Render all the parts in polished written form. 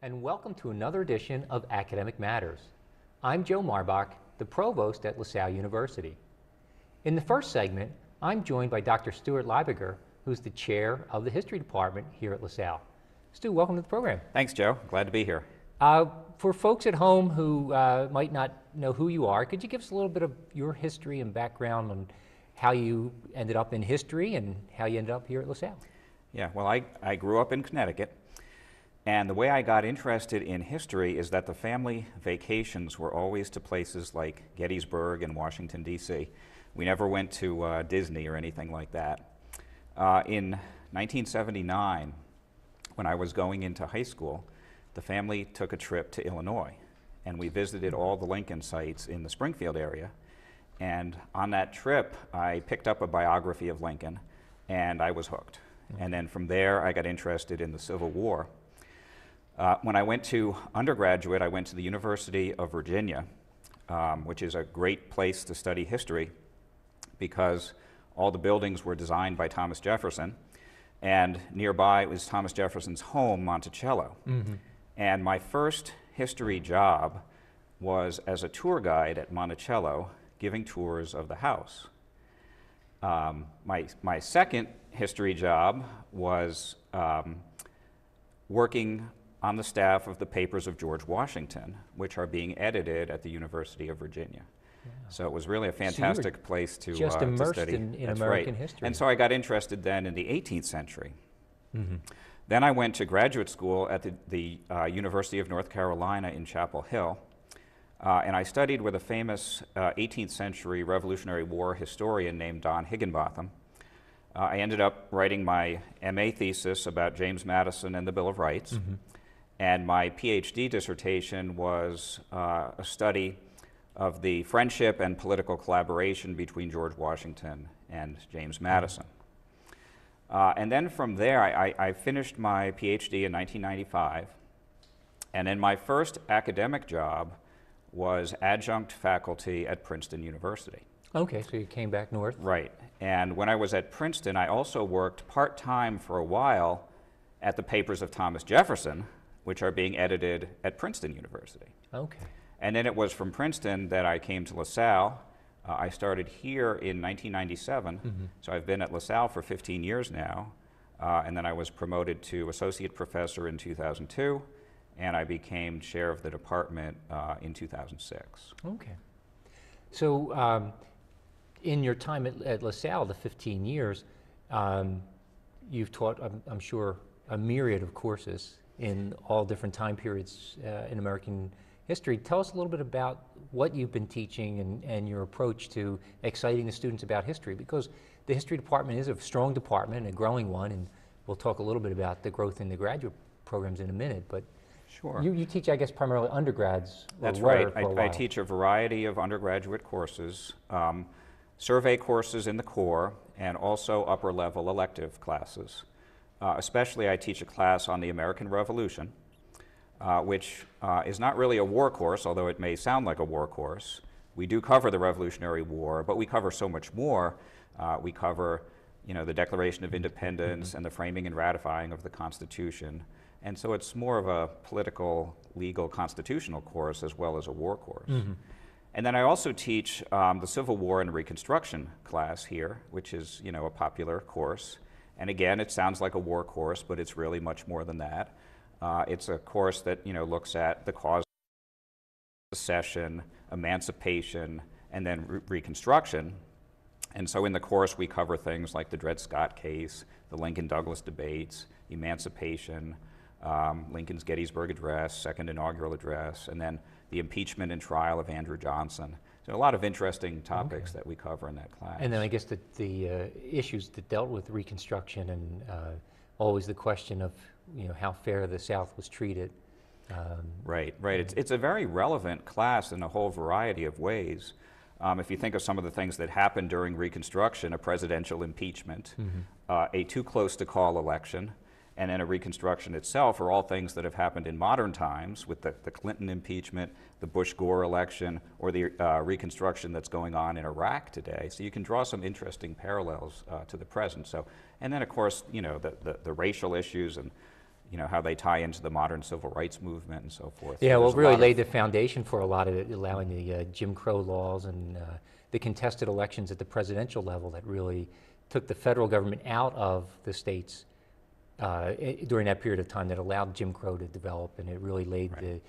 and welcome to another edition of Academic Matters. I'm Joe Marbach, the Provost at LaSalle University. In the first segment, I'm joined by Dr. Stuart Leibiger, who's the Chair of the History Department here at LaSalle. Stu, welcome to the program. Thanks, Joe. Glad to be here. For folks at home who might not know who you are, could you give us a little bit of your history and background on how you ended up in history and how you ended up here at LaSalle? Yeah, well, I grew up in Connecticut, and the way I got interested in history is that the family vacations were always to places like Gettysburg and Washington, D.C. We never went to Disney or anything like that. In 1979, when I was going into high school, the family took a trip to Illinois, and we visited all the Lincoln sites in the Springfield area. And on that trip, I picked up a biography of Lincoln, and I was hooked. And then from there, I got interested in the Civil War. When I went to undergraduate, I went to the University of Virginia, which is a great place to study history because all the buildings were designed by Thomas Jefferson, and nearby was Thomas Jefferson's home, Monticello. Mm-hmm. And my first history job was as a tour guide at Monticello, giving tours of the house. My second history job was working on the staff of the papers of George Washington, which are being edited at the University of Virginia. Yeah. So it was really a fantastic place to study. Just immersed in American history. And so I got interested then in the 18th century. Mm-hmm. Then I went to graduate school at the University of North Carolina in Chapel Hill, and I studied with a famous 18th century Revolutionary War historian named Don Higginbotham. I ended up writing my MA thesis about James Madison and the Bill of Rights, mm-hmm. and my PhD dissertation was a study of the friendship and political collaboration between George Washington and James Madison. And then from there, I finished my PhD in 1995, and then my first academic job was adjunct faculty at Princeton University. Okay, so you came back north. Right, and when I was at Princeton, I also worked part-time for a while at the papers of Thomas Jefferson, which are being edited at Princeton University. Okay. And then it was from Princeton that I came to LaSalle. I started here in 1997, mm-hmm. so I've been at LaSalle for 15 years now, and then I was promoted to associate professor in 2002, and I became chair of the department in 2006. Okay. So in your time at LaSalle, the 15 years, you've taught, I'm sure, a myriad of courses in all different time periods in American history. Tell us a little bit about what you've been teaching and your approach to exciting the students about history, because the history department is a strong department, a growing one, and we'll talk a little bit about the growth in the graduate programs in a minute, but sure. You teach, I guess, primarily undergrads. That's right. I teach a variety of undergraduate courses, survey courses in the core, and also upper-level elective classes. Especially I teach a class on the American Revolution, which is not really a war course, although it may sound like a war course. We do cover the Revolutionary War, but we cover so much more. We cover, the Declaration of Independence, mm-hmm. and the framing and ratifying of the Constitution. And so it's more of a political, legal, constitutional course as well as a war course. Mm-hmm. And then I also teach the Civil War and Reconstruction class here, which is, a popular course. And again, it sounds like a war course, but it's really much more than that. It's a course that looks at the cause of secession, emancipation, and then Reconstruction. And so in the course we cover things like the Dred Scott case, the Lincoln-Douglas debates, emancipation, Lincoln's Gettysburg Address, second inaugural address, and then the impeachment and trial of Andrew Johnson. So a lot of interesting topics that we cover in that class. And then I guess the issues that dealt with Reconstruction and always the question of how fair the South was treated. Right. It's a very relevant class in a whole variety of ways. If you think of some of the things that happened during Reconstruction, a presidential impeachment, mm-hmm. A too close to call election, and then a Reconstruction itself are all things that have happened in modern times with the Clinton impeachment, the Bush-Gore election, or the Reconstruction that's going on in Iraq today. So you can draw some interesting parallels to the present. So, and then of course, the racial issues and you know, how they tie into the modern civil rights movement and so forth. Yeah, So well, there's it a really lot laid the foundation for a lot of it, allowing the Jim Crow laws and the contested elections at the presidential level that really took the federal government out of the states during that period of time, that allowed Jim Crow to develop, and it really laid the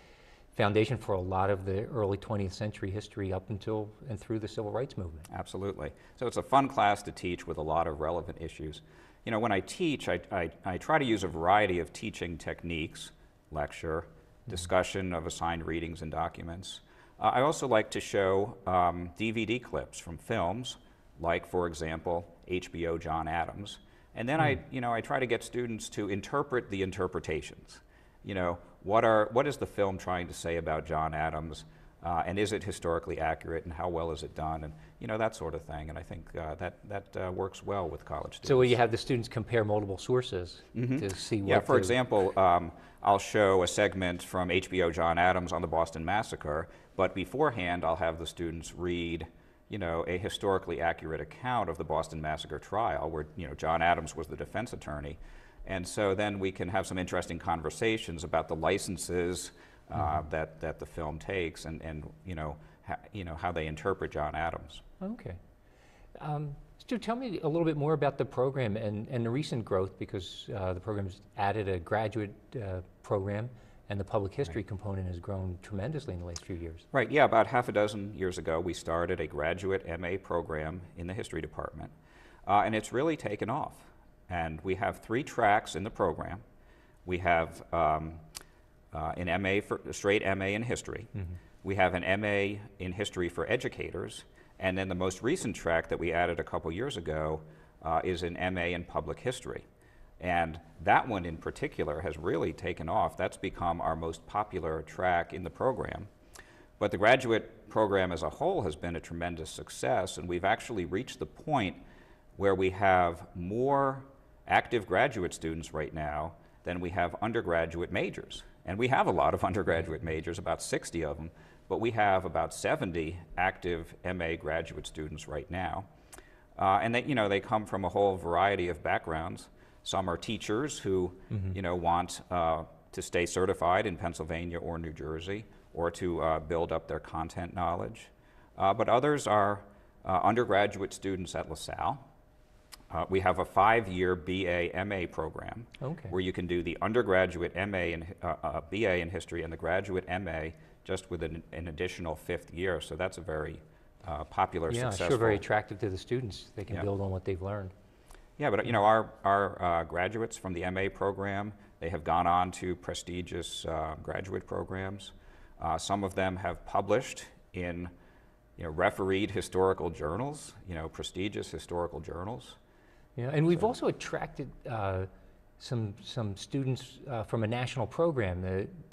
foundation for a lot of the early 20th century history up until and through the civil rights movement. Absolutely. So it's a fun class to teach with a lot of relevant issues. You know, when I teach, I try to use a variety of teaching techniques: lecture, discussion of assigned readings and documents. I also like to show DVD clips from films, like, for example, HBO John Adams. And then I try to get students to interpret the interpretations. You know, what is the film trying to say about John Adams, and is it historically accurate, and how well is it done, and you know, that sort of thing. And I think that works well with college students. So you have the students compare multiple sources to see what. Yeah, for example, I'll show a segment from HBO John Adams on the Boston Massacre, but beforehand I'll have the students read, you know, a historically accurate account of the Boston Massacre trial, where, you know, John Adams was the defense attorney. And so then we can have some interesting conversations about the licenses that the film takes, and you know, how they interpret John Adams. Okay. Stu, tell me a little bit more about the program and the recent growth, because the program's added a graduate program, and the public history component has grown tremendously in the last few years. Right, yeah, about half a dozen years ago, we started a graduate MA program in the history department, and it's really taken off. And we have 3 tracks in the program. We have an MA for straight MA in history. We have an MA in history for educators, and then the most recent track that we added a couple years ago is an MA in public history. And that one in particular has really taken off. That's become our most popular track in the program. But the graduate program as a whole has been a tremendous success, and we've actually reached the point where we have more active graduate students right now than we have undergraduate majors. And we have a lot of undergraduate majors, about 60 of them, but we have about 70 active MA graduate students right now. And they, you know, they come from a whole variety of backgrounds. Some are teachers who, you know, want to stay certified in Pennsylvania or New Jersey, or to build up their content knowledge. But others are undergraduate students at LaSalle. We have a 5-year BA MA program where you can do the undergraduate MA and BA in history and the graduate MA just with an additional 5th year. So that's a very popular, successful. Yeah, sure, very attractive to the students. They can build on what they've learned. Yeah, but you know, our graduates from the MA program, they have gone on to prestigious graduate programs. Some of them have published in, you know, refereed historical journals, you know, prestigious historical journals. Yeah, and we've also attracted some students from a national program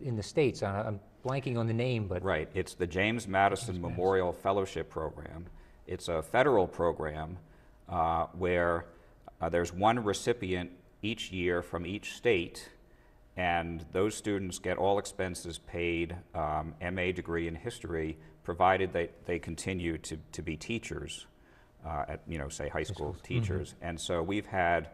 in the States. I'm blanking on the name, but... Right, it's the James Madison Memorial Fellowship Program. It's a federal program where there's one recipient each year from each state, and those students get all expenses paid, MA degree in history, provided they continue to be teachers at, you know, say high school teachers. And so we've had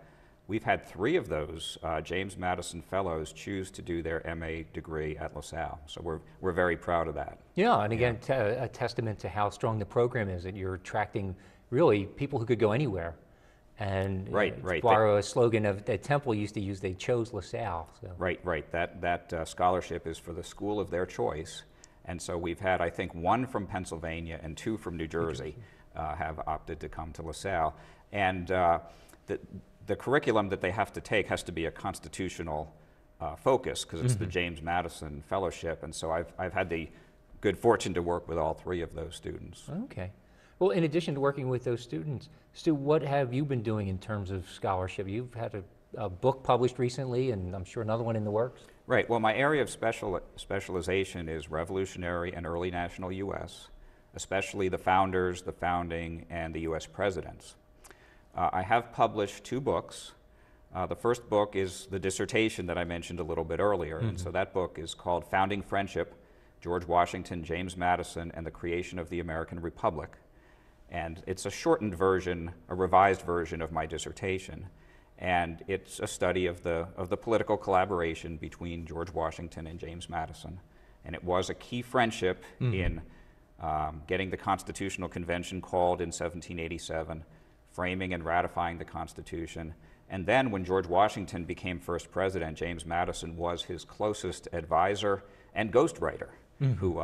3 of those James Madison Fellows choose to do their MA degree at LaSalle. So we're very proud of that. Yeah, and again, a testament to how strong the program is, that you're attracting really people who could go anywhere. And to borrow a slogan of that Temple used to use, they chose LaSalle. So. Right. That scholarship is for the school of their choice. And so we've had, I think, 1 from Pennsylvania and 2 from New Jersey have opted to come to LaSalle. And the curriculum that they have to take has to be a constitutional focus, because it's the James Madison Fellowship. And so I've had the good fortune to work with all 3 of those students. Okay. Well, in addition to working with those students, Stu, what have you been doing in terms of scholarship? You've had a book published recently, and I'm sure another one in the works. Right. Well, my area of specialization is Revolutionary and Early National U.S., especially the founders, the founding, and the U.S. presidents. I have published 2 books. The first book is the dissertation that I mentioned a little bit earlier, and so that book is called Founding Friendship, George Washington, James Madison, and the Creation of the American Republic. And it's a shortened version, a revised version of my dissertation. and it's a study of the political collaboration between George Washington and James Madison. And it was a key friendship in getting the Constitutional Convention called in 1787, framing and ratifying the Constitution. And then when George Washington became first president, James Madison was his closest advisor and ghostwriter, who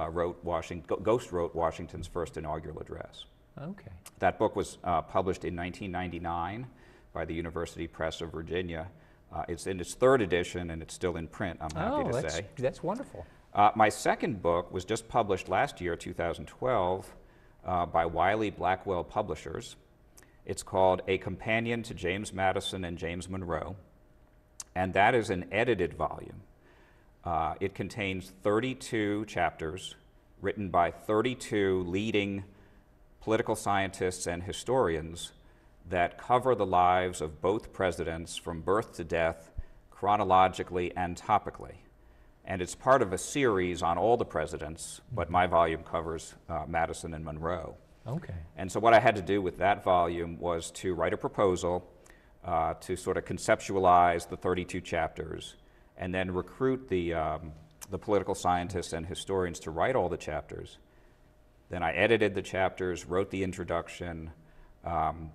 ghost wrote Washington's first inaugural address. Okay. That book was published in 1999 by the University Press of Virginia. It's in its third edition, and it's still in print, I'm happy to say. That's wonderful. My second book was just published last year, 2012, by Wiley Blackwell Publishers. It's called A Companion to James Madison and James Monroe, and that is an edited volume. It contains 32 chapters written by 32 leading political scientists and historians that cover the lives of both presidents from birth to death, chronologically and topically. And it's part of a series on all the presidents, but my volume covers Madison and Monroe. Okay. And so what I had to do with that volume was to write a proposal to sort of conceptualize the 32 chapters, and then recruit the political scientists and historians to write all the chapters. Then I edited the chapters, wrote the introduction,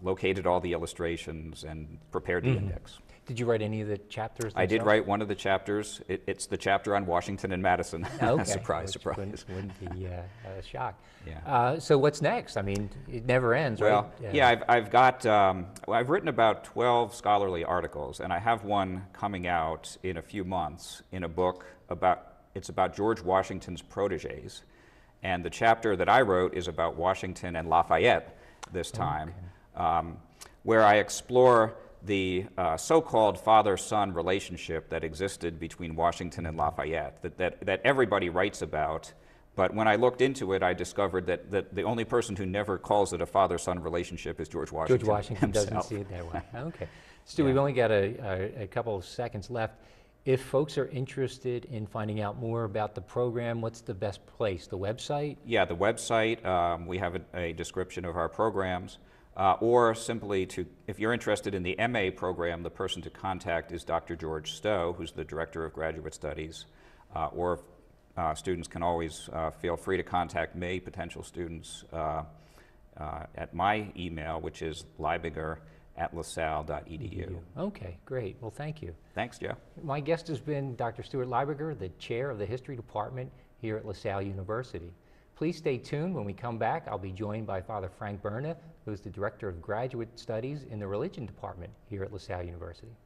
located all the illustrations, and prepared the index. Did you write any of the chapters themselves? I did write one of the chapters. It's the chapter on Washington and Madison. Okay. Surprise, Which surprise. Wouldn't be a shock. Yeah. So what's next? I mean, it never ends, Well, right? yeah, I've written about 12 scholarly articles, and I have one coming out in a few months in a book it's about George Washington's protégés. And the chapter that I wrote is about Washington and Lafayette this time, where I explore the so-called father-son relationship that existed between Washington and Lafayette, that everybody writes about. But when I looked into it, I discovered that the only person who never calls it a father-son relationship is George Washington. George Washington himself. doesn't see it that way. Okay. Stu, we've only got a couple of seconds left. If folks are interested in finding out more about the program, what's the best place? The website? Yeah, the website. We have a description of our programs. Or simply, if you're interested in the MA program, the person to contact is Dr. George Stowe, who's the Director of Graduate Studies. Or students can always feel free to contact me, potential students, at my email, which is leibiger@lasalle.edu. Okay, great. Well, thank you. Thanks, Joe. My guest has been Dr. Stuart Leibiger, the Chair of the History Department here at LaSalle University. Please stay tuned. When we come back, I'll be joined by Father Frank Berna, who's the Director of Graduate Studies in the Religion Department here at LaSalle University.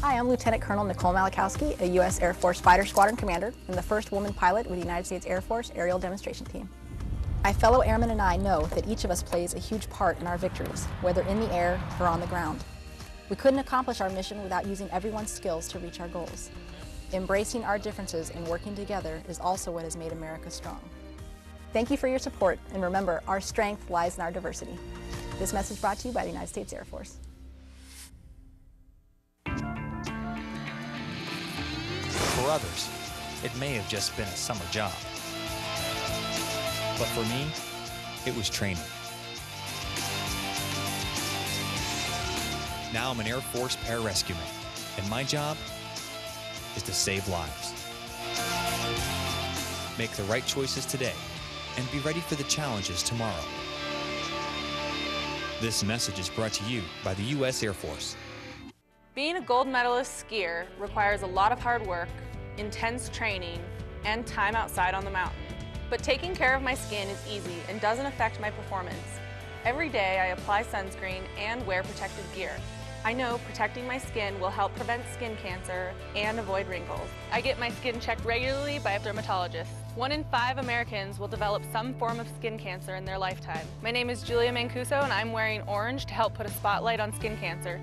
Hi, I'm Lieutenant Colonel Nicole Malachowski, a U.S. Air Force Fighter Squadron Commander and the first woman pilot with the United States Air Force Aerial Demonstration Team. My fellow airmen and I know that each of us plays a huge part in our victories, whether in the air or on the ground. We couldn't accomplish our mission without using everyone's skills to reach our goals. Embracing our differences and working together is also what has made America strong. Thank you for your support, and remember, our strength lies in our diversity. This message brought to you by the United States Air Force. For others, it may have just been a summer job. But for me, it was training. Now I'm an Air Force pararescueman, and my job is to save lives. Make the right choices today, and be ready for the challenges tomorrow. This message is brought to you by the U.S. Air Force. Being a gold medalist skier requires a lot of hard work, intense training, and time outside on the mountain. But taking care of my skin is easy and doesn't affect my performance. Every day I apply sunscreen and wear protective gear. I know protecting my skin will help prevent skin cancer and avoid wrinkles. I get my skin checked regularly by a dermatologist. 1 in 5 Americans will develop some form of skin cancer in their lifetime. My name is Julia Mancuso, and I'm wearing orange to help put a spotlight on skin cancer.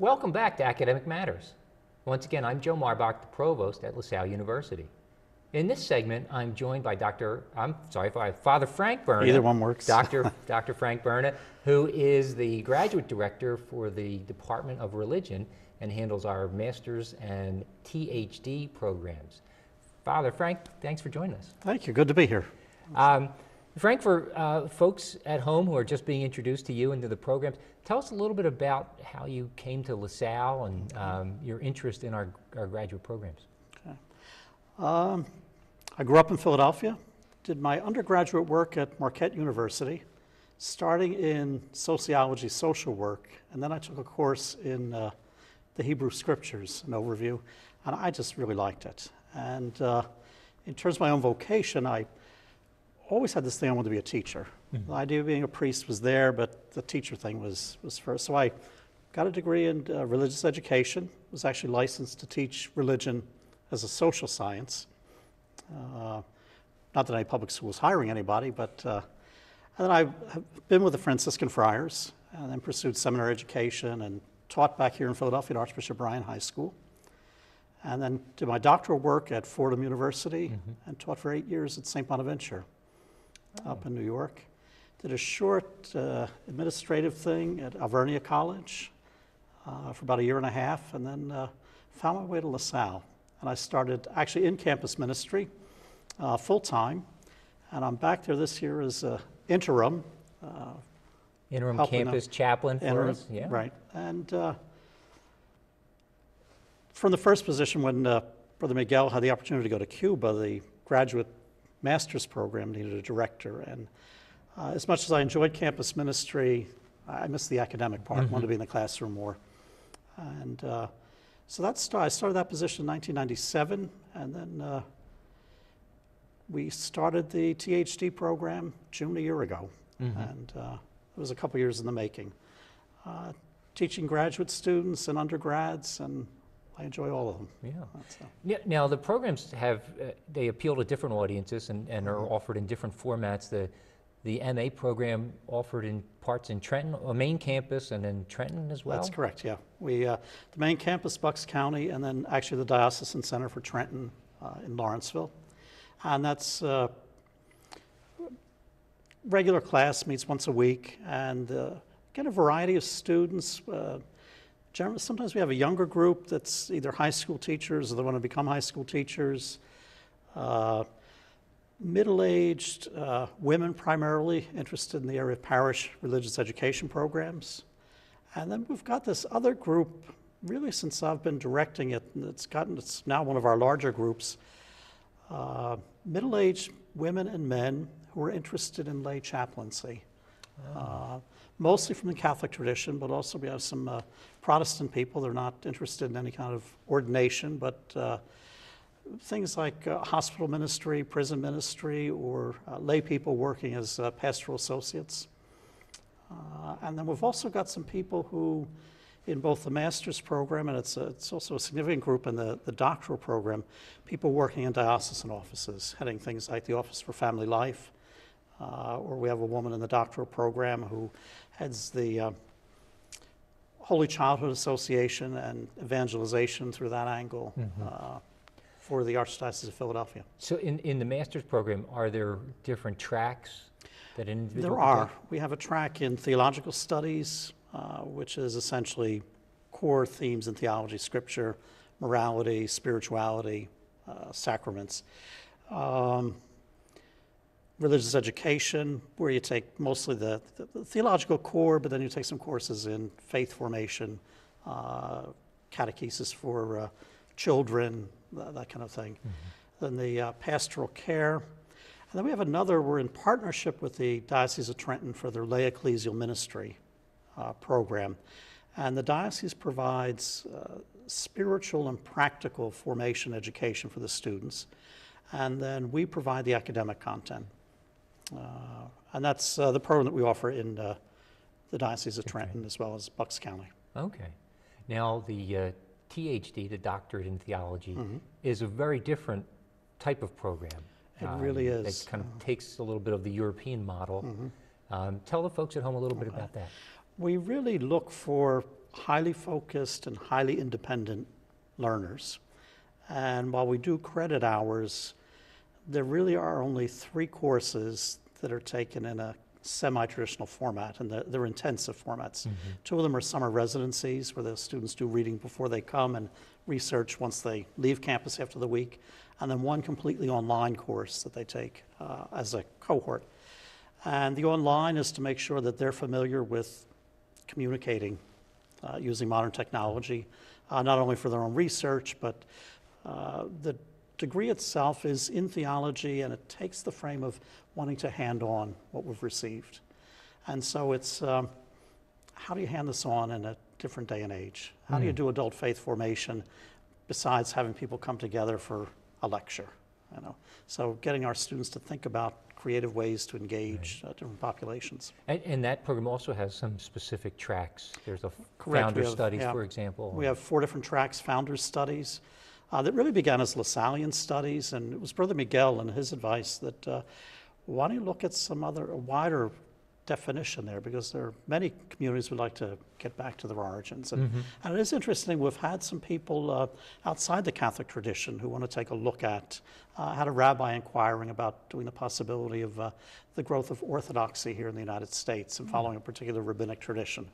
Welcome back to Academic Matters. Once again, I'm Joe Marbach, the Provost at LaSalle University. In this segment, I'm joined by Father Frank Berna. Either one works. Dr. Frank Berna, who is the Graduate Director for the Department of Religion and handles our Master's and THD programs. Father Frank, thanks for joining us. Thank you. Good to be here. Frank, for folks at home who are just being introduced to you and to the programs, tell us a little bit about how you came to LaSalle and your interest in our graduate programs. Okay. I grew up in Philadelphia, did my undergraduate work at Marquette University, starting in sociology, social work, and then I took a course in the Hebrew Scriptures, an overview, and I just really liked it. And in terms of my own vocation, I always had this thing I wanted to be a teacher. Mm-hmm. The idea of being a priest was there, but the teacher thing was first. So I got a degree in religious education, was actually licensed to teach religion as a social science. Not that any public school was hiring anybody, but and then I have been with the Franciscan Friars and then pursued seminary education and taught back here in Philadelphia at Archbishop Bryan High School. And then did my doctoral work at Fordham University and taught for 8 years at St. Bonaventure up in New York. Did a short administrative thing at Alvernia College for about 1.5 years and then found my way to LaSalle. And I started actually in campus ministry full-time, and I'm back there this year as interim. Interim campus chaplain for us? Yeah. Right. And from the first position when Brother Miguel had the opportunity to go to Cuba, the graduate master's program needed a director. And as much as I enjoyed campus ministry, I missed the academic part, wanted to be in the classroom more. And so I started that position in 1997, and then we started the THD program June a year ago, and it was a couple years in the making. Teaching graduate students and undergrads, and I enjoy all of them. Yeah. Now the programs they appeal to different audiences and are offered in different formats. The MA program offered in parts in Trenton, a main campus, and in Trenton as well? That's correct, yeah. We, the main campus, Bucks County, and then actually the Diocesan Center for Trenton in Lawrenceville. And that's regular class, meets once a week, and get a variety of students. Generally, sometimes we have a younger group that's either high school teachers or they want to become high school teachers. Middle-aged women primarily interested in the area of parish religious education programs. And then we've got this other group, really since I've been directing it, and it's now one of our larger groups, middle-aged women and men who are interested in lay chaplaincy. Mostly from the Catholic tradition, but also we have some Protestant people. They're not interested in any kind of ordination, but things like hospital ministry, prison ministry, or lay people working as pastoral associates. And then we've also got some people who, in both the master's program, and it's also a significant group in the doctoral program, people working in diocesan offices, heading things like the Office for Family Life, or we have a woman in the doctoral program who heads the Holy Childhood Association and evangelization through that angle. For the Archdiocese of Philadelphia. So in the master's program, are there different tracks that an individual There are. We have a track in theological studies, which is essentially core themes in theology, scripture, morality, spirituality, sacraments. Religious education, where you take mostly the theological core, but then you take some courses in faith formation, catechesis for children, that kind of thing. Then the pastoral care. And then we have another, we're in partnership with the Diocese of Trenton for their lay ecclesial ministry program. And the diocese provides spiritual and practical formation education for the students. And then we provide the academic content. And that's the program that we offer in the Diocese of Trenton as well as Bucks County. Okay. Now the THD, the Doctorate in Theology, is a very different type of program. It really is. It kind of takes a little bit of the European model. Tell the folks at home a little bit about that. We really look for highly focused and highly independent learners. And while we do credit hours, there really are only 3 courses that are taken in a semi-traditional format, and they're intensive formats. 2 of them are summer residencies, where the students do reading before they come and research once they leave campus after the week, and then 1 completely online course that they take as a cohort. And the online is to make sure that they're familiar with communicating using modern technology, not only for their own research, but the degree itself is in theology, and it takes the frame of wanting to hand on what we've received. And so it's how do you hand this on in a different day and age? How do you do adult faith formation besides having people come together for a lecture? You know, so getting our students to think about creative ways to engage different populations. And that program also has some specific tracks. There's a Correct. founder We have- studies, yeah. for example. We have 4 different tracks: founders studies, that really began as LaSallian studies, and it was Brother Miguel and his advice that why don't you look at some other, a wider definition there, because there are many communities who like to get back to their origins. And it is interesting, we've had some people outside the Catholic tradition who want to take a look at, had a rabbi inquiring about doing the possibility of the growth of orthodoxy here in the United States and following a particular rabbinic tradition.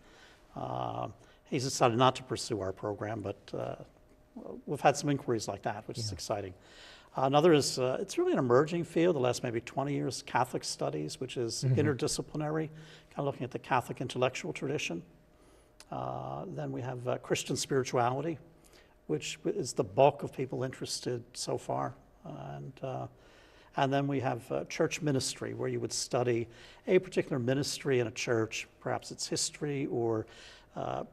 He's decided not to pursue our program, but we've had some inquiries like that, which is exciting. Another is, it's really an emerging field, the last maybe 20 years, Catholic studies, which is interdisciplinary, kind of looking at the Catholic intellectual tradition. Then we have Christian spirituality, which is the bulk of people interested so far. And then we have church ministry, where you would study a particular ministry in a church, perhaps its history or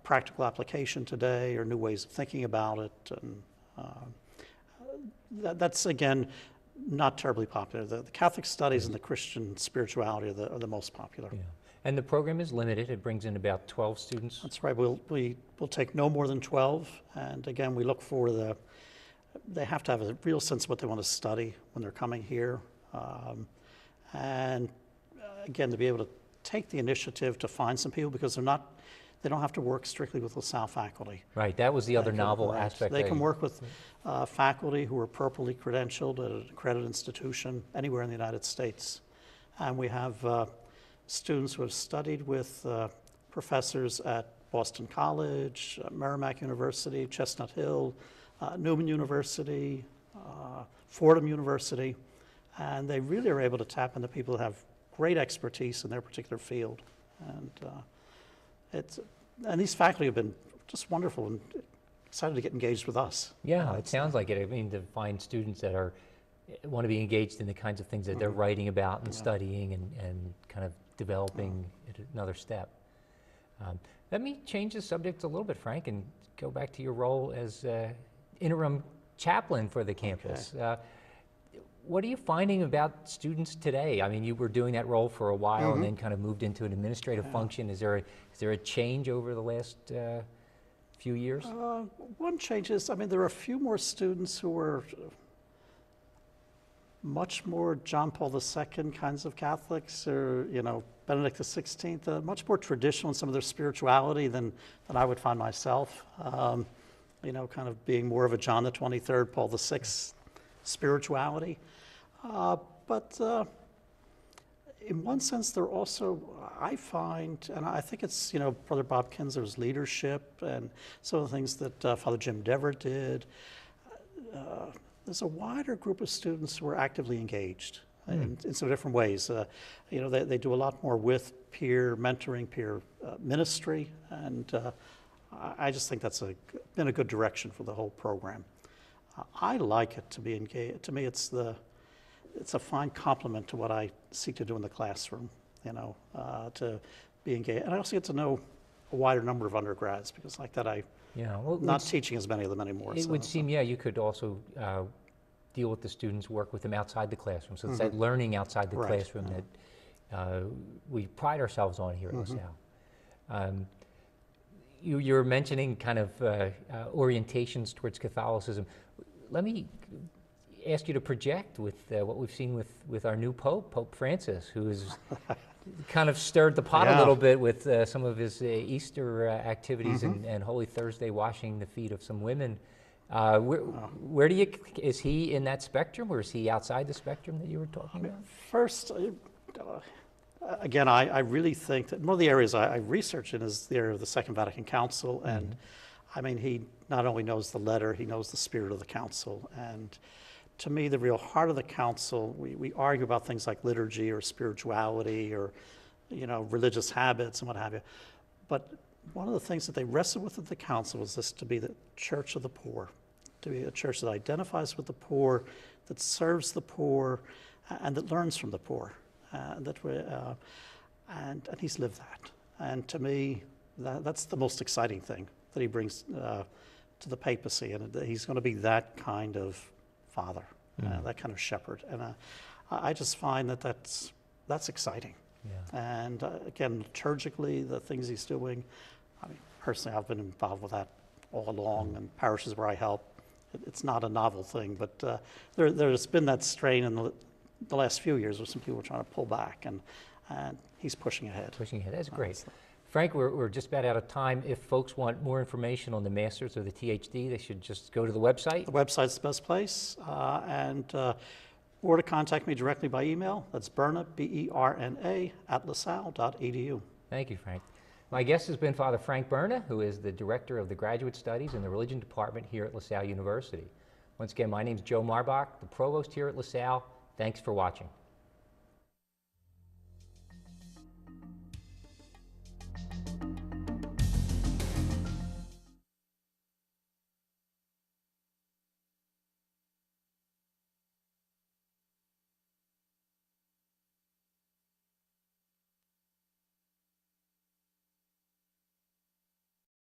practical application today, or new ways of thinking about it. And that's, again, not terribly popular. The Catholic studies and the Christian spirituality are the most popular. Yeah. And the program is limited. It brings in about 12 students. That's right. We'll take no more than 12. And again, we look for they have to have a real sense of what they want to study when they're coming here. And again, to be able to take the initiative to find some people, because they don't have to work strictly with LaSalle faculty. Right, that was the other novel Right. aspect. They can work with faculty who are appropriately credentialed at an accredited institution anywhere in the United States. And we have students who have studied with professors at Boston College, Merrimack University, Chestnut Hill, Newman University, Fordham University, and they really are able to tap into people who have great expertise in their particular field. And these faculty have been just wonderful and excited to get engaged with us. Yeah, it sounds like it. I mean, to find students that want to be engaged in the kinds of things that they're writing about and studying and kind of developing at another step. Let me change the subject a little bit, Frank, and go back to your role as interim chaplain for the campus. Okay. What are you finding about students today? I mean, you were doing that role for a while and then kind of moved into an administrative function. Is there a change over the last few years? One change is, I mean, there are a few more students who are much more John Paul II kinds of Catholics, or, Benedict XVI, much more traditional in some of their spirituality than I would find myself. Kind of being more of a John the 23rd, Paul VI spirituality. But in one sense, they're also, I find, and I think it's, Brother Bob Kinzer's leadership and some of the things that Father Jim Dever did. There's a wider group of students who are actively engaged in some different ways. They do a lot more with peer mentoring, peer ministry, and I just think that's been a good direction for the whole program. I like it to be engaged. To me, it's a fine complement to what I seek to do in the classroom, to be engaged. And I also get to know a wider number of undergrads, because like that, not teaching as many of them anymore. It would seem, you could also deal with the students, work with them outside the classroom. So it's that learning outside the classroom that we pride ourselves on here at LaSalle. You're mentioning kind of orientations towards Catholicism. Let me ask you to project with what we've seen with our new Pope, Pope Francis, who has kind of stirred the pot a little bit with some of his Easter activities and Holy Thursday washing the feet of some women. Where do you, is he in that spectrum, or is he outside the spectrum that you were talking about? First, again, I really think that one of the areas I research in is the area of the Second Vatican Council, and I mean, he not only knows the letter, he knows the spirit of the council. And to me, the real heart of the council, we argue about things like liturgy or spirituality or, you know, religious habits and what have you. But one of the things that they wrestled with at the council was this: to be the church of the poor, to be a church that identifies with the poor, that serves the poor, and that learns from the poor. And he's lived that. And to me, that's the most exciting thing that he brings to the papacy, and he's going to be that kind of father, that kind of shepherd. And I just find that that's exciting. Yeah. And again, liturgically, the things he's doing, I mean, personally, I've been involved with that all along, and parishes where I help, it's not a novel thing, but there's been that strain in the last few years where some people are trying to pull back, and he's pushing ahead. Pushing ahead, that's great. Frank, we're just about out of time. If folks want more information on the Masters or the THD, they should just go to the website? The website's the best place, or to contact me directly by email. That's Berna, B-E-R-N-A, @lasalle.edu. Thank you, Frank. My guest has been Father Frank Berna, who is the Director of the Graduate Studies in the Religion Department here at LaSalle University. Once again, my name's Joe Marbach, the Provost here at LaSalle. Thanks for watching.